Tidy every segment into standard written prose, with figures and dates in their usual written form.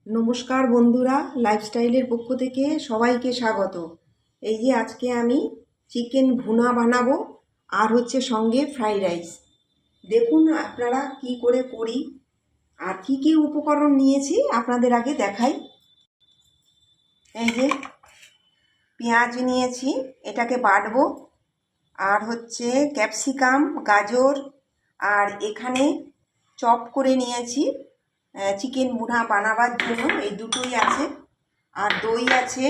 নমস্কার বন্ধুরা, লাইফস্টাইলের পক্ষ থেকে সবাইকে স্বাগত। এই যে আজকে আমি চিকেন ভুনা বানাবো আর হচ্ছে সঙ্গে ফ্রাইড রাইস। দেখুন আপনারা কি করে করি আর কি কি উপকরণ নিয়েছি আপনাদের আগে দেখাই। এই যে পেঁয়াজ নিয়েছি, এটাকে বাটবো, আর হচ্ছে ক্যাপসিকাম, গাজর, আর এখানে চপ করে নিয়েছি চিকেন ভুনা বানাবার জন্য, এই দুটোই আছে। আর দই আছে,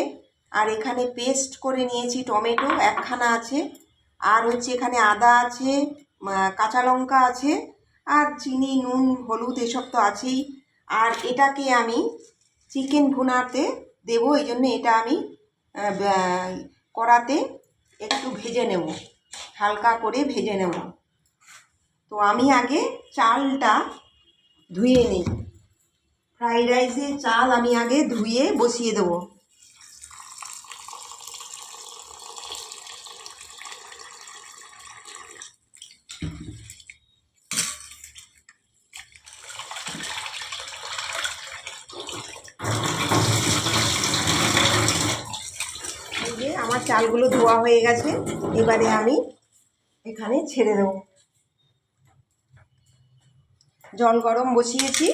আর এখানে পেস্ট করে নিয়েছি টমেটো একখানা আছে, আর হচ্ছে এখানে আদা আছে, কাঁচা লঙ্কা আছে, আর চিনি, নুন, হলুদ এসব তো আছেই। আর এটাকে আমি চিকেন ভুনাতে দেবো, এই জন্য এটা আমি কড়াতে একটু ভেজে নেব, হালকা করে ভেজে নেব। তো আমি আগে চালটা ধুয়ে নিই। ফ্রাইড রাইসের চাল আমি আগে ধুয়ে বসিয়ে দেবো। এই যে আমার চালগুলো ধোয়া হয়ে গেছে, এবারে আমি এখানে ছেড়ে দেবো। জল গরম বসিয়েছি,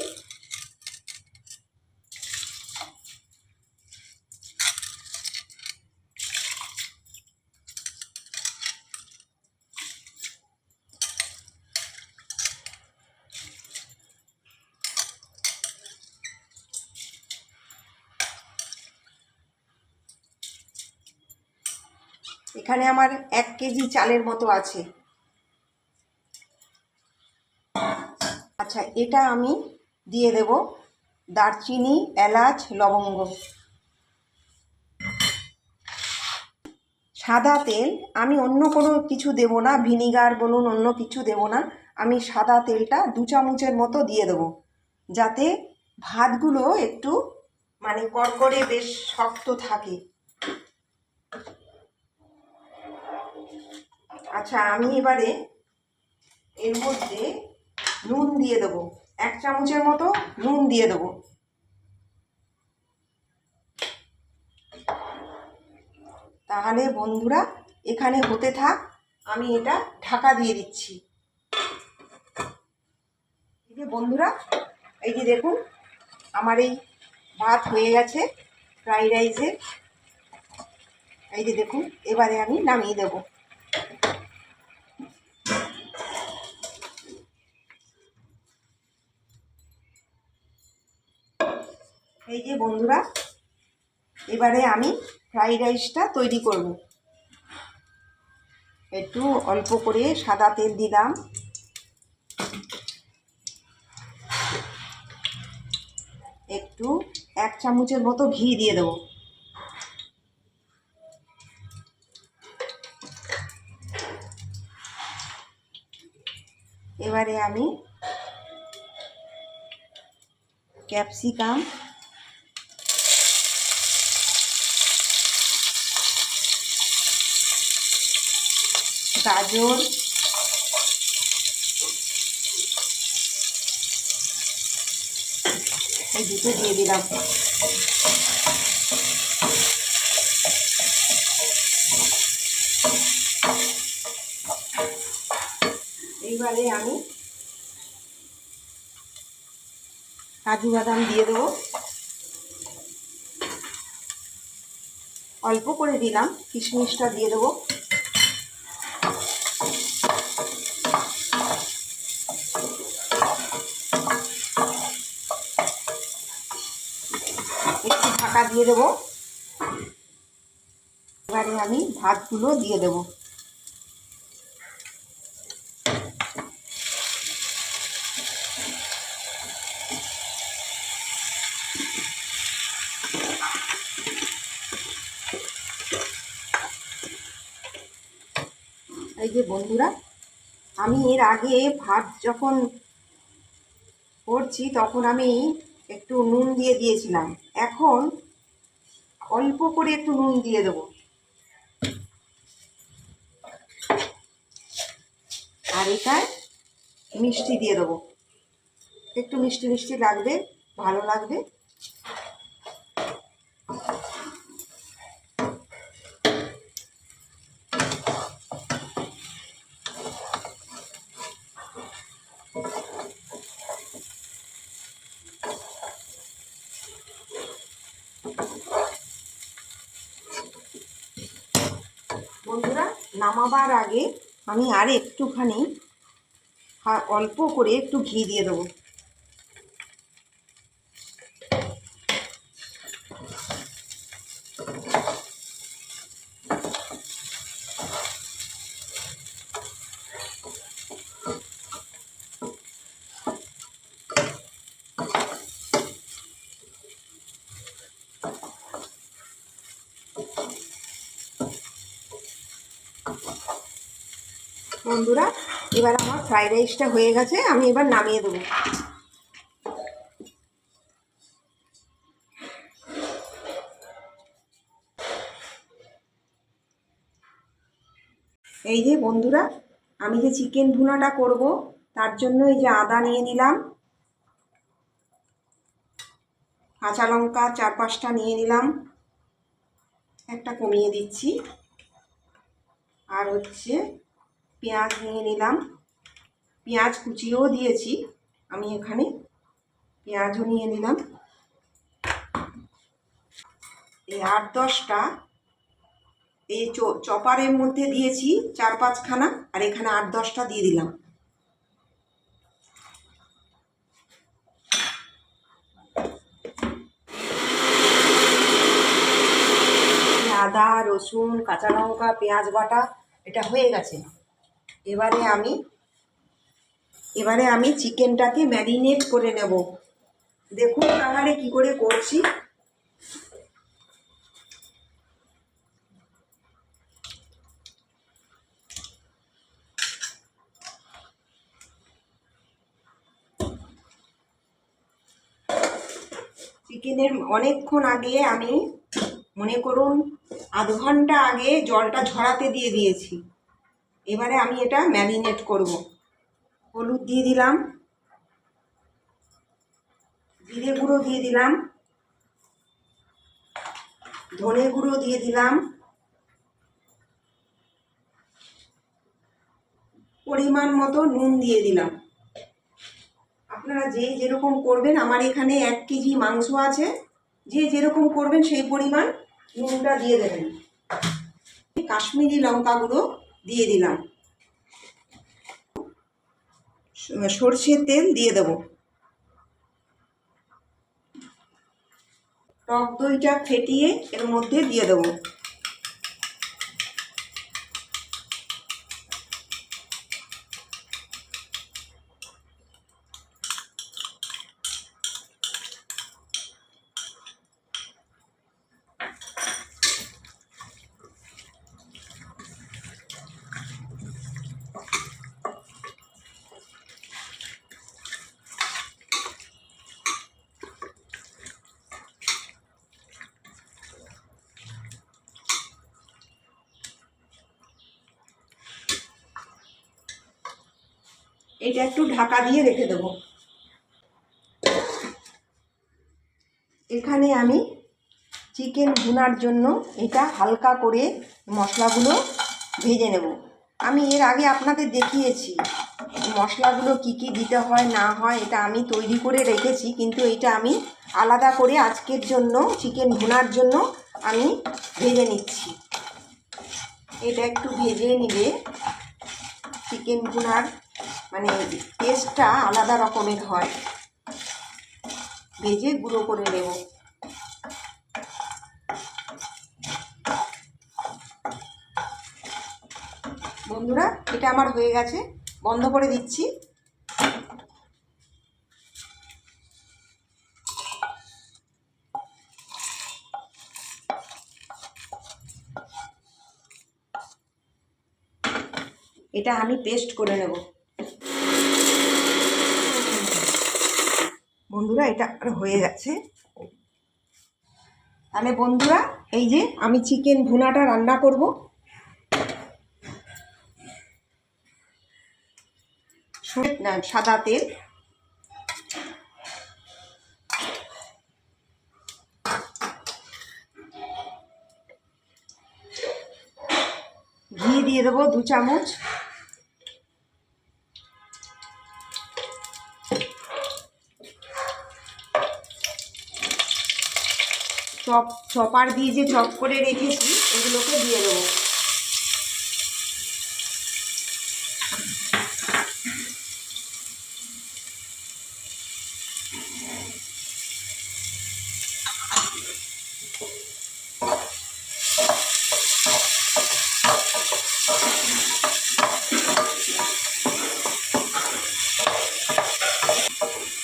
এখানে আমার 1 কেজি চালের মতো আছে। আচ্ছা, এটা আমি দিয়ে দেব দারচিনি, এলাচ, লবঙ্গ। সাদা তেল, আমি অন্য কোনো কিছু দেব না, ভিনিগার বলুন অন্য কিছু দেব না। আমি সাদা তেলটা 2 চামচের মতো দিয়ে দেব, যাতে ভাতগুলো একটু কড়কড়ে বেশ শক্ত থাকে। আচ্ছা, আমি এবারে এর মধ্যে নুন দিয়ে দেবো, 1 চামচের মতো নুন দিয়ে দেবো। তাহলে বন্ধুরা এখানে হতে থাক, আমি এটা ঢাকা দিয়ে দিচ্ছি। এই যে বন্ধুরা, এই যে দেখুন আমার এই ভাত হয়ে গেছে ফ্রাইড রাইসের। এই যে দেখুন, এবারে আমি নামিয়ে দেব। এই যে বন্ধুরা, এবারে আমি ফ্রাইড রাইসটা তৈরি করব। একটু অল্প করে সাদা তেল দিলাম, একটু 1 চামচের মতো ঘি দিয়ে দেবো। এবারে আমি ক্যাপসিকাম, গাজর, এই দুটো দিয়ে দিলাম। এইবারে আমি কাজু বাদাম দিয়ে দেবো, অল্প করে দিলাম, কিশমিশটা দিয়ে দেবো। একটু ঢাকা দিয়ে দেবো। এবারে আমি ভাতগুলো দিয়ে দেবো। এই যে বন্ধুরা, আমি এর আগে ভাত যখন করছি তখন আমি একটু নুন দিয়ে দিয়েছিলাম, এখন অল্প করে একটু নুন দিয়ে দেবো। আর এটায় মিষ্টি দিয়ে দেবো, একটু মিষ্টি মিষ্টি লাগবে, ভালো লাগবে। বন্ধুরা, নামাবার আগে আমি আর একটুখানি অল্প করে একটু ঘি দিয়ে দেবো। বন্ধুরা, এবার আমার ফ্রাইড রাইসটা হয়ে গেছে, আমি এবার নামিয়ে দেবো। এই যে বন্ধুরা, আমি যে চিকেন ভুনাটা করব তার জন্য এই যে আদা নিয়ে নিলাম, কাঁচা লঙ্কা 4-5টা নিয়ে নিলাম, একটা কমিয়ে দিচ্ছি, আর হচ্ছে পেঁয়াজ নিয়ে নিলাম, পেঁয়াজ কুচিয়েও দিয়েছি আমি এখানে, পেঁয়াজও নিয়ে নিলাম। এই 8-10টা এই চপারের মধ্যে দিয়েছি 4-5খানা, আর এখানে 8-10টা দিয়ে দিলাম। আদা, রসুন, কাঁচা লঙ্কা, পেঁয়াজ বাটা এটা হয়ে গেছে। এবারে আমি চিকেনটাকে ম্যারিনেট করে নেব। দেখুন তাহলে কি করে করছি। চিকেনের অনেকক্ষণ আগে আমি, মনে করুন আধ ঘন্টা আগে জলটা ঝরাতে দিয়ে দিয়েছি। এবারে আমি এটা ম্যারিনেট করব। হলুদ দিয়ে দিলাম, জিরে গুঁড়ো দিয়ে দিলাম, ধনে গুঁড়ো দিয়ে দিলাম, পরিমাণ মতো নুন দিয়ে দিলাম। আপনারা যে যেরকম করবেন, আমার এখানে 1 কেজি মাংস আছে, যে যেরকম করবেন সেই পরিমাণ নুনটা দিয়ে দেবেন। কাশ্মীরি লঙ্কা গুঁড়ো দিয়ে দিলাম, সর্ষের তেল দিয়ে দেব, টক দইটা ফেটিয়ে এর মধ্যে দিয়ে দেব। এটা একটু ঢাকা দিয়ে রেখে দেব। এখানে আমি চিকেন ভুনার জন্য এটা হালকা করে মশলাগুলো ভেজে নেব। আমি এর আগে আপনাদের দেখিয়েছি মশলাগুলো কি কি দিতে হয় না হয়, এটা আমি তৈরি করে রেখেছি, কিন্তু এটা আমি আলাদা করে আজকের জন্য চিকেন ভুনার জন্য আমি ভেজে নিচ্ছি। এটা একটু ভেজে নিলে চিকেন ভুনার মানে টেস্টটা আলাদা রকমের হয়। ভেজে গুঁড়ো করে নেব। বন্ধুরা, এটা আমার হয়ে গেছে, বন্ধ করে দিচ্ছি। এটা আমি পেস্ট করে নেব। বন্ধুরা, এটা হয়ে গেছে। তাহলে বন্ধুরা, এই যে আমি চিকেন ভুনাটা রান্না করব। সাদা তেল, দিয়ে দেবো 2 চামচ। চপার দিয়ে যে চপ করে রেখেছি এগুলোকে দিয়ে দেবো।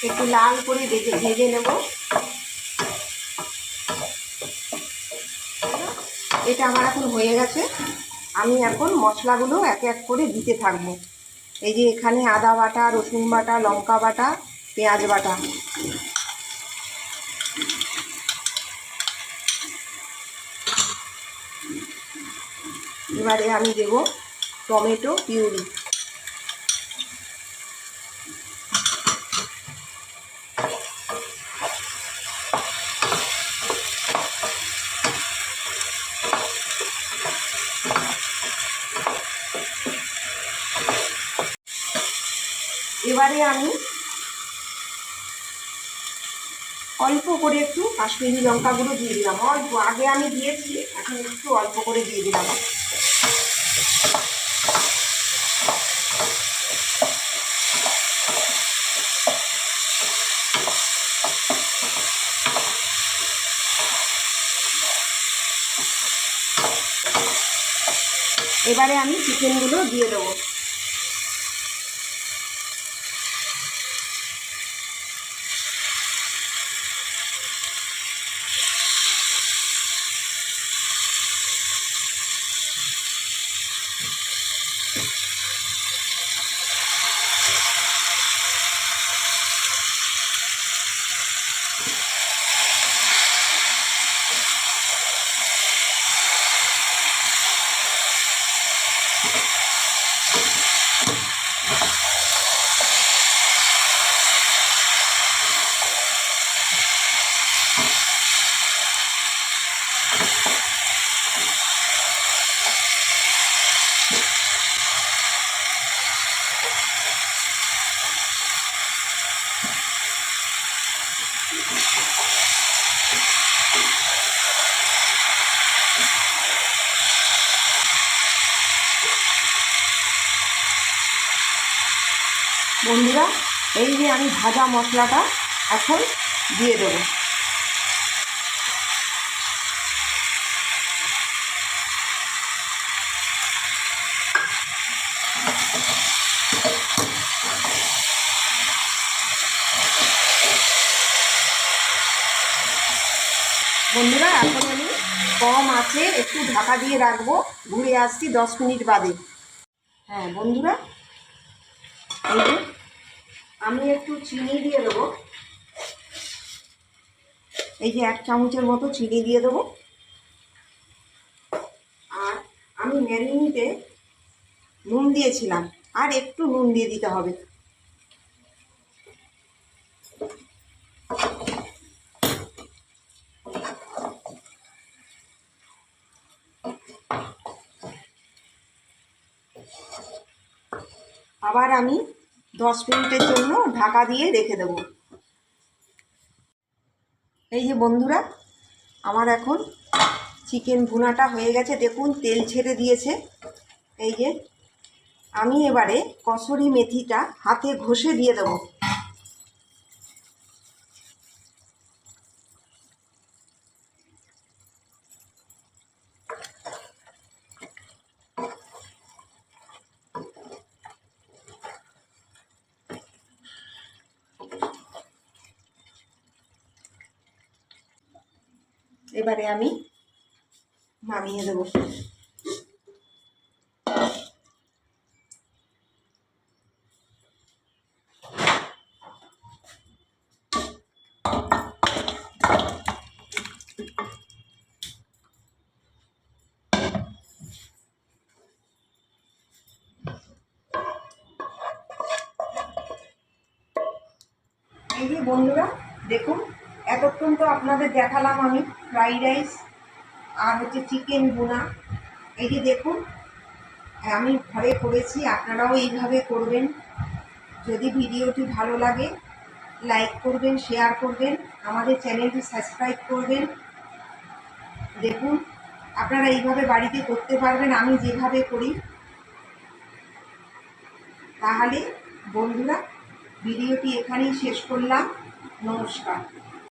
একটু লাল করে ভেজে নেব। এটা আমার এখন হয়ে গেছে। আমি এখন মশলাগুলো এক এক করে দিতে থাকবো। এই যে এখানে আদা বাটা, রসুন বাটা, লঙ্কা বাটা, পেঁয়াজ বাটা। এবারে আমি দেব টমেটো পিউরি। এবারে আমি অল্প করে একটু কাশ্মীরি লঙ্কা গুঁড়ো দিয়ে দিলাম। অল্প, আগে আমি দিয়েছি, এখন একটু অল্প করে দিয়ে দিলাম। এবারে আমি চিকেনগুলো দিয়ে দেবো। বন্ধুরা, এই যে আমি ভাজা মশলাটা এখন দিয়ে দেবো। বন্ধুরা, এখন আমি কম আছে একটু ঢাকা দিয়ে রাখবো। ঘুরে আসছি 10 মিনিট বাদে। হ্যাঁ বন্ধুরা, এই যে আমি একটু চিনি দিয়ে দেবো। এই যে 1 চামচের মতো চিনি দিয়ে দেবো। আর আমি ম্যারিনেটে নুন দিয়েছিলাম, আর একটু নুন দিয়ে দিতে হবে। আবার আমি 10 মিনিটের জন্য ঢাকা দিয়ে রেখে দেব। এই যে বন্ধুরা, আমার এখন চিকেন ভুনাটা হয়ে গেছে। দেখুন তেল ছেড়ে দিয়েছে। এই যে আমি এবারে কসুরি মেথিটা হাতে ঘষে দিয়ে দেব। এবারে আমি নামিয়ে দেব। এই যে বন্ধুরা, দেখুন এতক্ষণ তো আপনাদের দেখালাম আমি ফ্রাইড রাইস আর হচ্ছে চিকেন ভুনা। এই যে দেখুন আমি ঘরে করেছি, আপনারাও এইভাবে করবেন। যদি ভিডিওটি ভালো লাগে লাইক করবেন, শেয়ার করবেন, আমাদের চ্যানেলটি সাবস্ক্রাইব করবেন। দেখুন আপনারা এইভাবে বাড়িতে করতে পারবেন আমি যেভাবে করি। তাহলে বন্ধুরা ভিডিওটি এখানেই শেষ করলাম। নমস্কার।